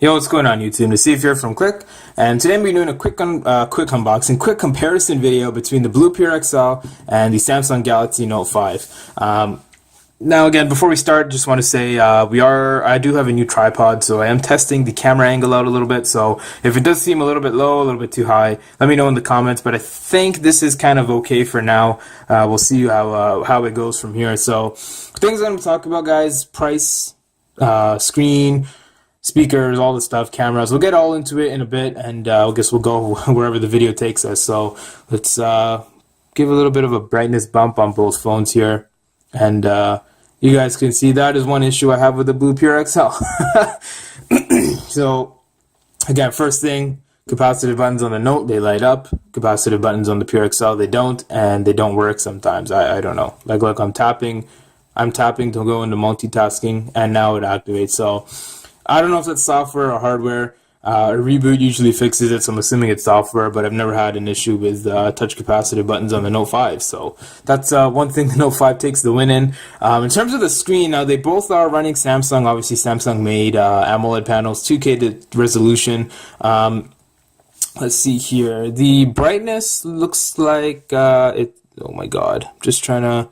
Yo, what's going on YouTube? Nasif here from Click, and today I'm doing a quick unboxing, quick comparison video between the Blue Pure XL and the Samsung Galaxy Note 5. Now again, before we start, just want to say I do have a new tripod, so I am testing the camera angle out a little bit, so if it does seem a little bit low, a little bit too high, let me know in the comments, but I think this is kind of okay for now. We'll see how it goes from here. So, things I'm going to talk about, guys: price, screen, speakers, all the stuff, cameras. We'll get all into it in a bit, and I guess we'll go wherever the video takes us. So let's give a little bit of a brightness bump on both phones here, and you guys can see that is one issue I have with the Blue Pure XL. So again, first thing, capacitive buttons on the Note, they light up. Capacitive buttons on the Pure XL, they don't, and they don't work sometimes. I don't know. Like, look, I'm tapping to go into multitasking, and now it activates. So I don't know if that's software or hardware. A reboot usually fixes it, so I'm assuming it's software, but I've never had an issue with touch capacitive buttons on the Note 5. So that's one thing the Note 5 takes the win in. In terms of the screen, now they both are running Samsung. Obviously, Samsung made AMOLED panels, 2K resolution. Let's see here. The brightness looks like it. Oh my God! Just trying to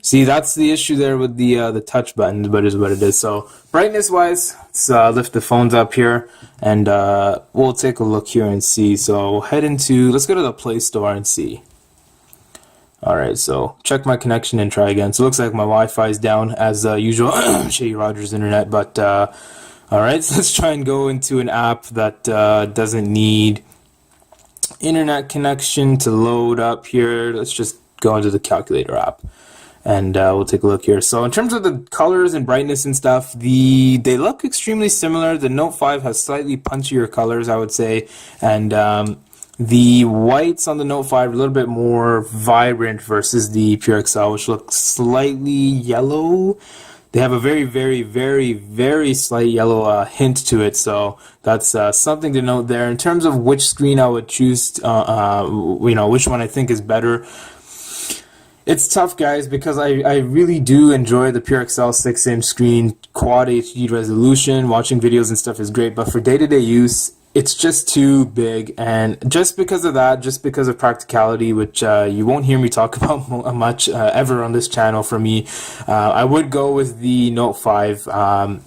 see. That's the issue there with the touch buttons, but it is what it is. So brightness wise, let's lift the phones up here, and we'll take a look here and see. So let's go to the Play Store and see. Alright, so check my connection and try again. So it looks like my Wi-Fi is down as usual. Shady Rogers internet, but alright, so let's try and go into an app that doesn't need internet connection to load up here. Let's just go into the calculator app, and we'll take a look here. So in terms of the colors and brightness and stuff, they look extremely similar. The Note 5 has slightly punchier colors, I would say, and the whites on the Note 5 are a little bit more vibrant versus the Pure XL, which looks slightly yellow. They have a very, very, very, very slight yellow hint to it, so that's something to note there. In terms of which screen I would choose, which one I think is better, it's tough, guys, because I really do enjoy the Pure XL 6-inch screen, quad HD resolution. Watching videos and stuff is great, but for day-to-day use, it's just too big. And just because of that, just because of practicality, which you won't hear me talk about much ever on this channel for me, I would go with the Note 5.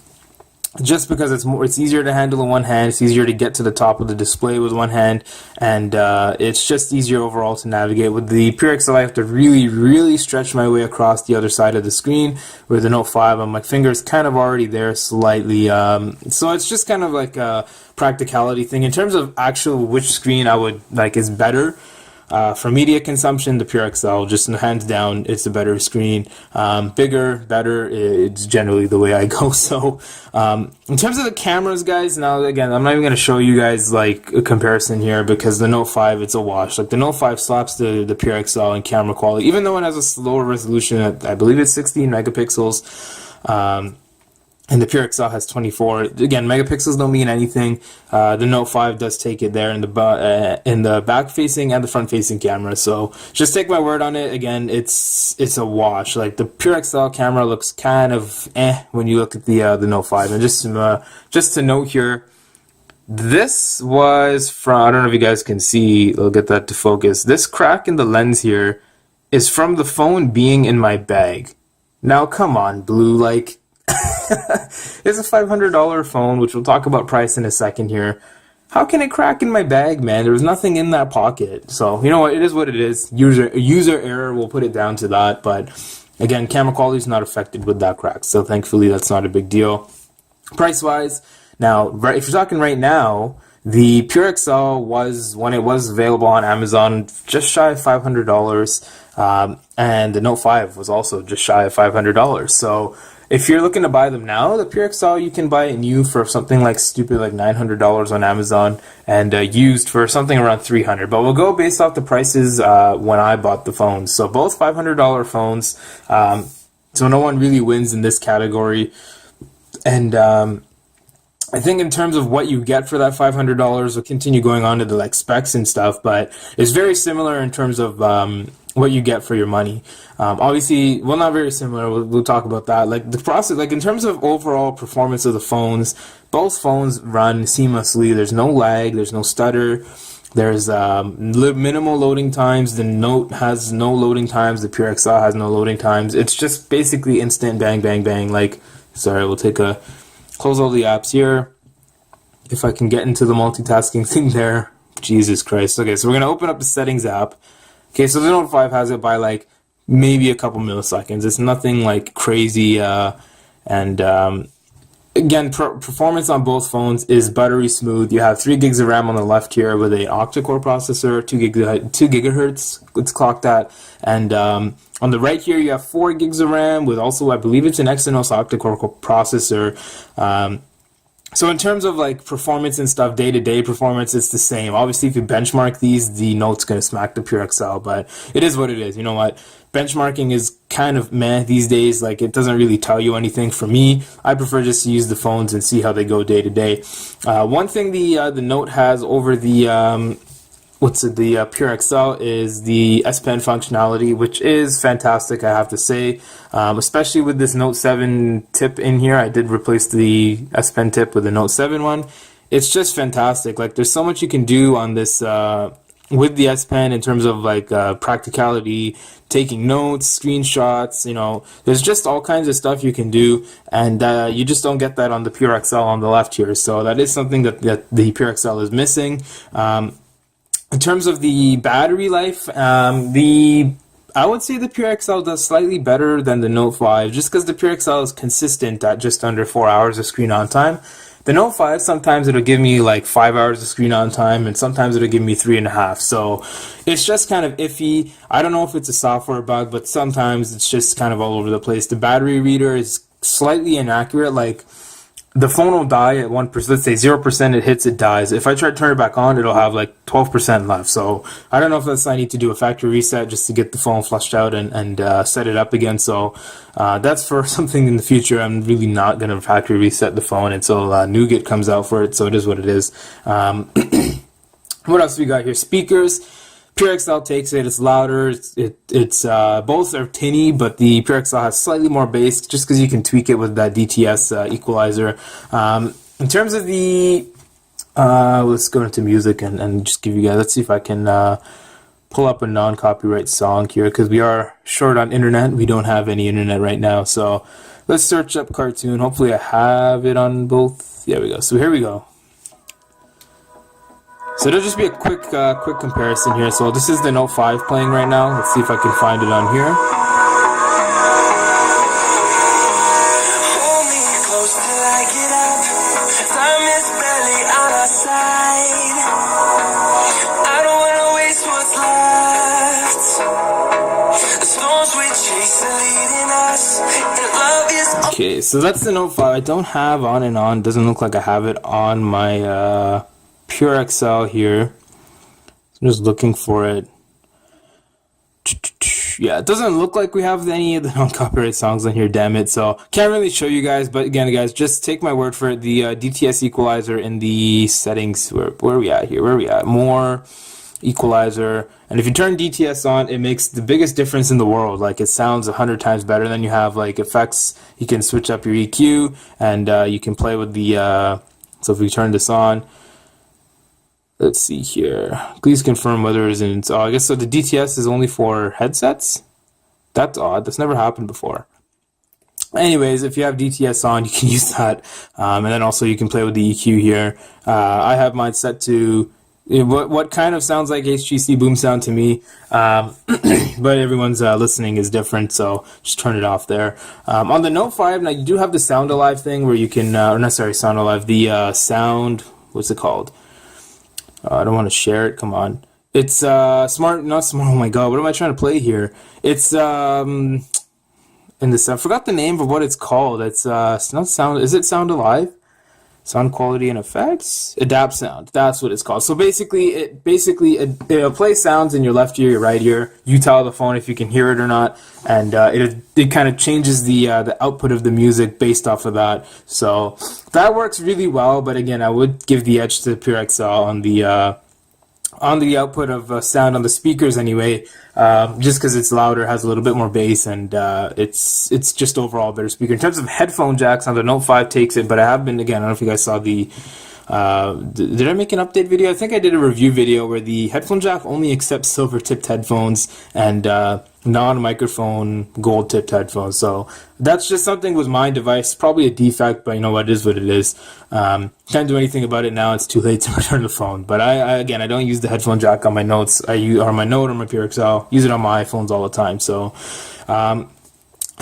Just because it's easier to handle in one hand, it's easier to get to the top of the display with one hand, and it's just easier overall to navigate. With the Pure XL, I have to really, really stretch my way across the other side of the screen. With the Note 5, my finger's kind of already there slightly, so it's just kind of like a practicality thing. In terms of actual which screen I would like is better, for media consumption, the Pure XL, just hands down, it's a better screen. Bigger, better, it's generally the way I go. So in terms of the cameras, guys, now again, I'm not even going to show you guys like a comparison here, because the Note 5, it's a wash. Like, the Note 5 slaps the Pure XL in camera quality, even though it has a lower resolution at, I believe it's 16 megapixels. And the Pure XL has 24. Again, megapixels don't mean anything. The Note 5 does take it there in the back-facing and the front-facing camera. So just take my word on it. Again, it's a wash. Like, the Pure XL camera looks kind of when you look at the Note 5. And just to note here, this was from, I don't know if you guys can see. I'll get that to focus. This crack in the lens here is from the phone being in my bag. Now, come on, Blue, like. It's a $500 phone, which we'll talk about price in a second here. How can it crack in my bag, man? There was nothing in that pocket. So, you know what? It is what it is. User error, we'll put it down to that. But again, camera quality is not affected with that crack. So thankfully, that's not a big deal. Price-wise, now, if you're talking right now, the Pure XL was, when it was available on Amazon, just shy of $500. And the Note 5 was also just shy of $500. So if you're looking to buy them now, the Pure XL, you can buy it new for something like stupid, like $900 on Amazon, and used for something around $300. But we'll go based off the prices when I bought the phones. So both $500 phones. So no one really wins in this category. And I think in terms of what you get for that $500, we'll continue going on to the like specs and stuff, but it's very similar in terms of what you get for your money. Obviously, well, not very similar. We'll talk about that. Like the process, like in terms of overall performance of the phones, both phones run seamlessly. There's no lag. There's no stutter. There's minimal loading times. The Note has no loading times. The Pure XL has no loading times. It's just basically instant bang, bang, bang. Like, sorry, we'll close all the apps here. If I can get into the multitasking thing there. Jesus Christ. Okay, so we're going to open up the settings app. Okay, so the Note 5 has it by like maybe a couple milliseconds. It's nothing like crazy. Again, performance on both phones is buttery smooth. You have 3 gigs of RAM on the left here with a octa-core processor, 2 gigahertz it's clocked at, and on the right here you have 4 gigs of RAM with also, I believe it's an Exynos octa-core processor. So in terms of like performance and stuff, day-to-day performance, it's the same. Obviously, if you benchmark these, the Note's going to smack the Pure XL, but it is what it is. You know what? Benchmarking is kind of meh these days. Like, it doesn't really tell you anything. For me, I prefer just to use the phones and see how they go day-to-day. One thing the Note has over the Pure XL is the S Pen functionality, which is fantastic, I have to say. Especially with this Note 7 tip in here. I did replace the S Pen tip with the Note 7 one. It's just fantastic. Like, there's so much you can do on this with the S Pen in terms of like practicality, taking notes, screenshots. You know, there's just all kinds of stuff you can do, and you just don't get that on the Pure XL on the left here. So that is something that the Pure XL is missing. In terms of the battery life, I would say the Pure XL does slightly better than the Note 5, just because the Pure XL is consistent at just under 4 hours of screen on time. The Note 5, sometimes it'll give me like 5 hours of screen on time, and sometimes it'll give me 3.5. So it's just kind of iffy. I don't know if it's a software bug, but sometimes it's just kind of all over the place. The battery reader is slightly inaccurate. Like, the phone will die at 1%. Let's say 0%, it hits, it dies. If I try to turn it back on, it'll have like 12% left. So I don't know if I need to do a factory reset just to get the phone flushed out and set it up again. So that's for something in the future. I'm really not going to factory reset the phone until Nougat comes out for it. So it is what it is. What else we got here? Speakers. Pure XL takes it. It's louder. It's both are tinny, but the Pure XL has slightly more bass, just because you can tweak it with that DTS equalizer. In terms of the, let's go into music and just give you guys. Let's see if I can pull up a non-copyright song here, because we are short on internet. We don't have any internet right now, so let's search up cartoon. Hopefully, I have it on both. There we go. So here we go. So it'll just be a quick comparison here. So this is the Note 5 playing right now. Let's see if I can find it on here. Hold me close till I get up. Time is barely on our side. I don't wanna waste what's left. The storms we chase are leading us, and love is. Okay, so that's the Note 5. I don't have on and on. Doesn't look like I have it on my Pure XL here. I'm just looking for it. Yeah, it doesn't look like we have any of the non-copyright songs on here, damn it. So can't really show you guys, but again, guys, just take my word for it. The DTS equalizer in the settings, where are we at here? Where are we at? More equalizer. And if you turn DTS on, it makes the biggest difference in the world. Like, it sounds 100 times better. Then you have like effects. You can switch up your EQ, and you can play with the. So if we turn this on. Let's see here. Please confirm whether it is in. Oh, I guess so. The DTS is only for headsets. That's odd. That's never happened before. Anyways, if you have DTS on, you can use that, and then also you can play with the EQ here. I have mine set to what kind of sounds like HTC boom sound to me, but everyone's listening is different, so just turn it off there. On the Note 5, now you do have the Sound Alive thing where you can, or not sorry, Sound Alive, the sound. What's it called? I don't want to share it. Come on. It's smart, not smart. Oh my god, what am I trying to play here? It's in this. I forgot the name of what it's called. It's not sound. Is it Sound Alive? Sound quality and effects. Adapt sound. That's what it's called. So basically, it'll play sounds in your left ear, your right ear. You tell the phone if you can hear it or not, and it kind of changes the output of the music based off of that. So that works really well. But again, I would give the edge to Pure XL on the output of sound on the speakers anyway, just because it's louder, has a little bit more bass, and it's just overall a better speaker. In terms of headphone jacks, on the Note 5 takes it, but I have been, again, I don't know if you guys saw the did I make an update video? I think I did a review video where the headphone jack only accepts silver tipped headphones and non-microphone gold tipped headphones. So that's just something with my device, probably a defect, but you know what, it is what it is. Can't do anything about it now. It's too late to return the phone. But I don't use the headphone jack on my notes. I use or my Note or my Pure XL. Use it on my iPhones all the time. So I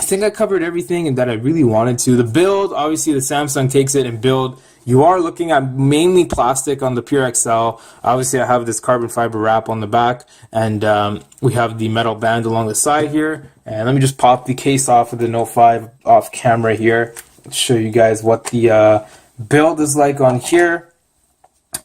think I covered everything that I really wanted to. The build, obviously the Samsung takes it, and build, you are looking at mainly plastic on the Pure XL. Obviously I have this carbon fiber wrap on the back, and we have the metal band along the side here. And let me just pop the case off of the Note 5 off camera here. Let's show you guys what the build is like on here.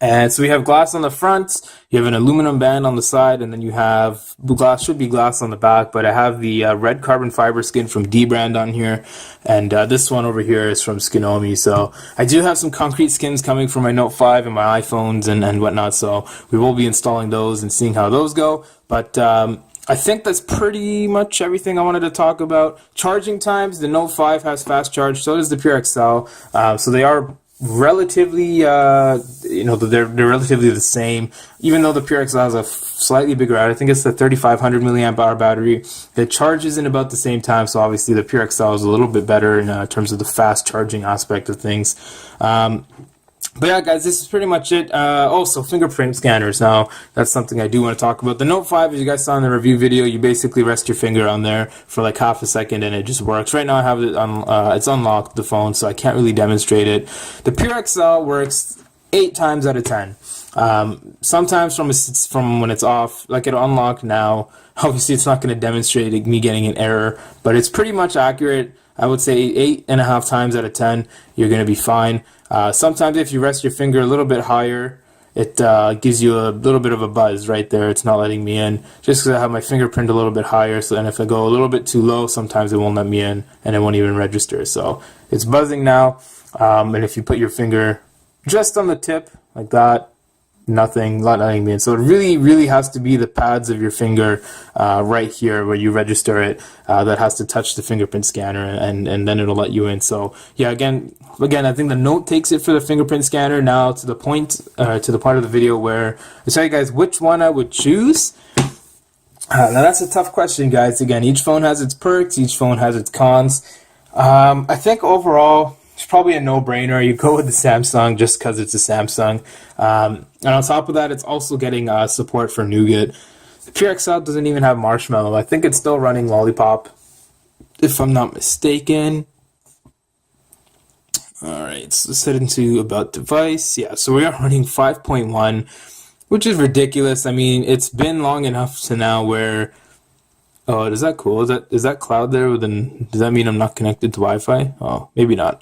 And so we have glass on the front, you have an aluminum band on the side, and then you have glass, should be glass on the back, but I have the red carbon fiber skin from D brand on here, and this one over here is from Skinomi. So I do have some concrete skins coming from my Note 5 and my iPhones and whatnot, so we will be installing those and seeing how those go. But I think that's pretty much everything I wanted to talk about. Charging times, the Note 5 has fast charge, so does the Pure XL, so they are relatively they're relatively the same, even though the Pure XL has a slightly bigger, I think it's the 3500 milliamp hour battery. It charges in about the same time, so obviously the Pure XL is a little bit better in terms of the fast charging aspect of things. But yeah, guys, this is pretty much it. Also, fingerprint scanners. Now, that's something I do want to talk about. The Note 5, as you guys saw in the review video, you basically rest your finger on there for like half a second and it just works. Right now, I have it on, it's unlocked, the phone, so I can't really demonstrate it. The Pure XL works 8 times out of 10. Sometimes from when it's off, like it'll unlock now. Obviously, it's not going to demonstrate me getting an error, but it's pretty much accurate. I would say 8.5 times out of 10, you're going to be fine. Sometimes if you rest your finger a little bit higher, it gives you a little bit of a buzz right there. It's not letting me in, just because I have my fingerprint a little bit higher. So, and if I go a little bit too low, sometimes it won't let me in, and it won't even register. So it's buzzing now. And if you put your finger just on the tip like that, nothing, not letting me in. So it really has to be the pads of your finger right here where you register it that has to touch the fingerprint scanner, and then it'll let you in. So yeah, again, I think the Note takes it for the fingerprint scanner. Now to the point of the video where I tell you guys which one I would choose. Now that's a tough question, guys. Again, each phone has its perks, each phone has its cons. I think overall, it's probably a no-brainer. You go with the Samsung just because it's a Samsung. And on top of that, it's also getting support for Nougat. The Pure XL doesn't even have Marshmallow. I think it's still running Lollipop, if I'm not mistaken. Alright, so let's head into About Device. Yeah, so we are running 5.1, which is ridiculous. I mean, it's been long enough to now where... Oh, is that cool? Is that cloud there? Then does that mean I'm not connected to Wi-Fi? Oh, maybe not.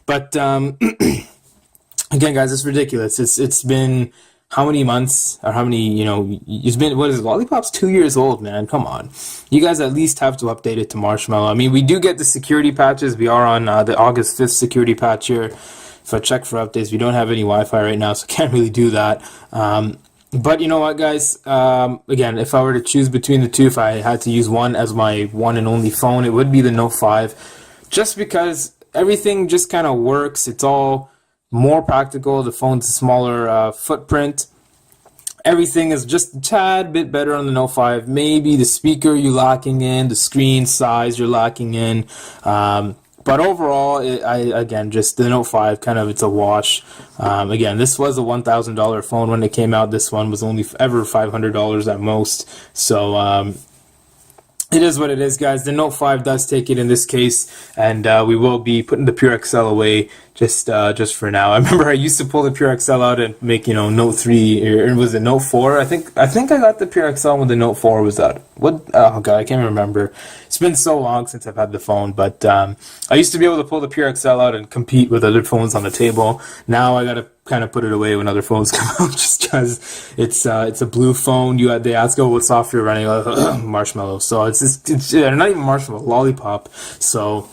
But again, guys, it's ridiculous. It's been how many months or how many? It's been, what is it? Lollipop's 2 years old, man. Come on, you guys at least have to update it to Marshmallow. I mean, we do get the security patches. We are on the August 5th security patch here. If I check for updates, we don't have any Wi-Fi right now, so can't really do that. But you know what, guys, again, if I were to choose between the two, if I had to use one as my one and only phone, it would be the Note 5, just because everything just kind of works. It's all more practical. The phone's a smaller footprint. Everything is just a tad bit better on the Note 5. Maybe the speaker you're locking in, the screen size you're locking in. But overall, again, just the Note 5, kind of, it's a wash. Again, this was a $1,000 phone when it came out. This one was only ever $500 at most. So it is what it is, guys. The Note 5 does take it in this case, and we will be putting the Pure XL away just for now. I remember I used to pull the Pure XL out and make, Note 3, or was it Note 4? I think I got the Pure XL when the Note 4 was out. What? Oh god, I can't remember. It's been so long since I've had the phone, but I used to be able to pull the Pure XL out and compete with other phones on the table. Now I gotta kind of put it away when other phones come out, just because it's a blue phone. They ask, oh, what software running? Marshmallow. So it's not even Marshmallow, Lollipop. So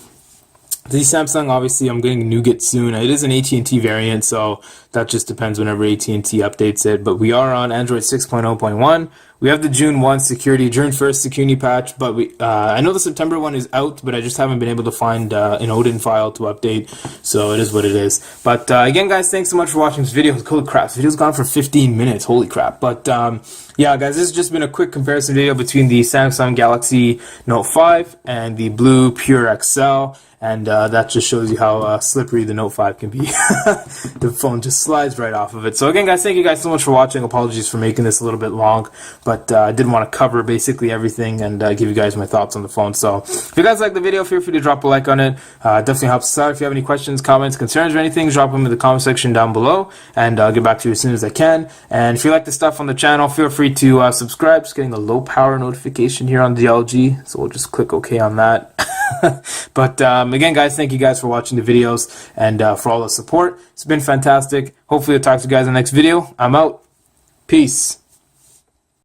The Samsung, obviously, I'm getting Nougat soon. It is an AT&T variant, so that just depends whenever AT&T updates it. But we are on Android 6.0.1. We have the June 1st security patch, but I know the September one is out, but I just haven't been able to find an Odin file to update, so it is what it is. But again, guys, thanks so much for watching this video. Holy crap, this video's gone for 15 minutes. Holy crap. But yeah, guys, this has just been a quick comparison video between the Samsung Galaxy Note 5 and the Blue Pure XL. And that just shows you how slippery the Note 5 can be. The phone just slides right off of it. So again, guys, thank you guys so much for watching. Apologies for making this a little bit long, but I did want to cover basically everything and give you guys my thoughts on the phone. So if you guys like the video, feel free to drop a like on it. Definitely helps us out. If you have any questions, comments, concerns, or anything, drop them in the comment section down below, and I'll get back to you as soon as I can. And if you like the stuff on the channel, feel free to subscribe. Just getting the low power notification here on the LG, so we'll just click OK on that. But again, guys, thank you guys for watching the videos and for all the support. It's been fantastic. Hopefully I'll talk to you guys in the next video. I'm out. Peace.